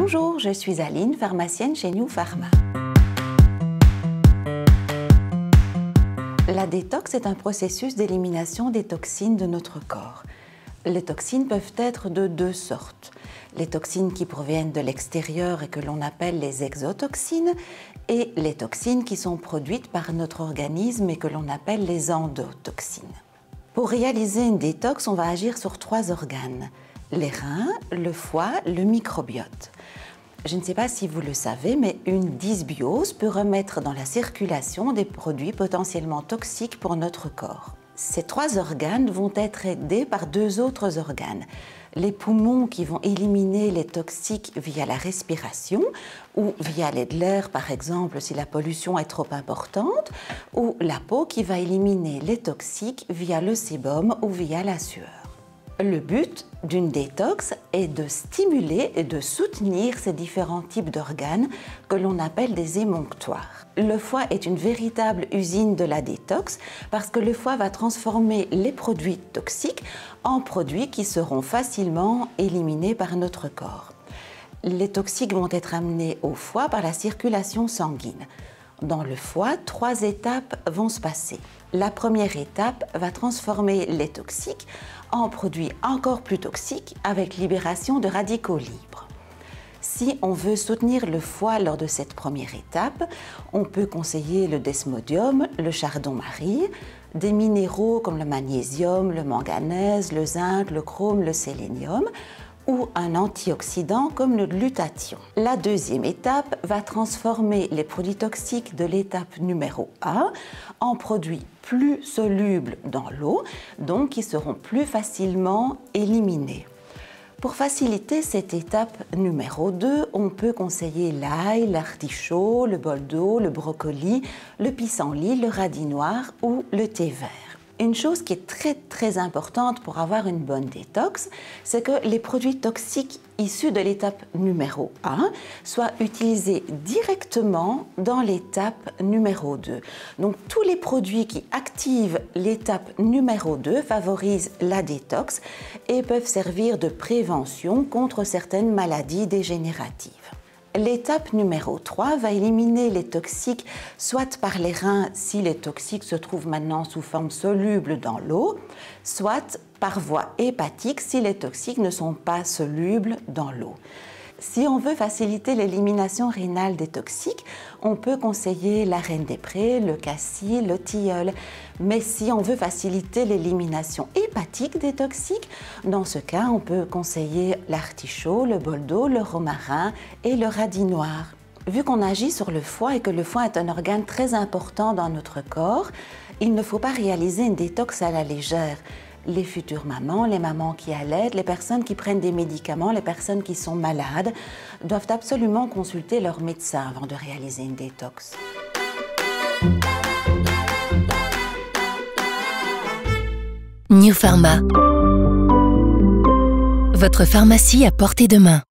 Bonjour, je suis Aline, pharmacienne chez New Pharma. La détox est un processus d'élimination des toxines de notre corps. Les toxines peuvent être de deux sortes. Les toxines qui proviennent de l'extérieur et que l'on appelle les exotoxines et les toxines qui sont produites par notre organisme et que l'on appelle les endotoxines. Pour réaliser une détox, on va agir sur 3 organes: les reins, le foie, le microbiote. Je ne sais pas si vous le savez, mais une dysbiose peut remettre dans la circulation des produits potentiellement toxiques pour notre corps. Ces 3 organes vont être aidés par 2 autres organes. Les poumons qui vont éliminer les toxiques via la respiration ou via l'air, par exemple, si la pollution est trop importante, ou la peau qui va éliminer les toxiques via le sébum ou via la sueur. Le but d'une détox est de stimuler et de soutenir ces différents types d'organes que l'on appelle des émonctoires. Le foie est une véritable usine de la détox parce que le foie va transformer les produits toxiques en produits qui seront facilement éliminés par notre corps. Les toxiques vont être amenés au foie par la circulation sanguine. Dans le foie, 3 étapes vont se passer. La première étape va transformer les toxiques en produits encore plus toxiques avec libération de radicaux libres. Si on veut soutenir le foie lors de cette première étape, on peut conseiller le desmodium, le chardon-marie, des minéraux comme le magnésium, le manganèse, le zinc, le chrome, le sélénium, ou un antioxydant comme le glutathion. La deuxième étape va transformer les produits toxiques de l'étape numéro 1 en produits plus solubles dans l'eau, donc qui seront plus facilement éliminés. Pour faciliter cette étape numéro 2, on peut conseiller l'ail, l'artichaut, le bol d'eau, le brocoli, le pissenlit, le radis noir ou le thé vert. Une chose qui est très importante pour avoir une bonne détox, c'est que les produits toxiques issus de l'étape numéro 1 soient utilisés directement dans l'étape numéro 2. Donc tous les produits qui activent l'étape numéro 2 favorisent la détox et peuvent servir de prévention contre certaines maladies dégénératives. L'étape numéro 3 va éliminer les toxiques soit par les reins si les toxiques se trouvent maintenant sous forme soluble dans l'eau, soit par voie hépatique si les toxiques ne sont pas solubles dans l'eau. Si on veut faciliter l'élimination rénale des toxiques, on peut conseiller la reine des prés, le cassis, le tilleul. Mais si on veut faciliter l'élimination hépatique des toxiques, dans ce cas, on peut conseiller l'artichaut, le bol d'eau, le romarin et le radis noir. Vu qu'on agit sur le foie et que le foie est un organe très important dans notre corps, il ne faut pas réaliser une détox à la légère. Les futures mamans, les mamans qui allaitent, les personnes qui prennent des médicaments, les personnes qui sont malades doivent absolument consulter leur médecin avant de réaliser une détox. New Pharma, votre pharmacie à portée de main.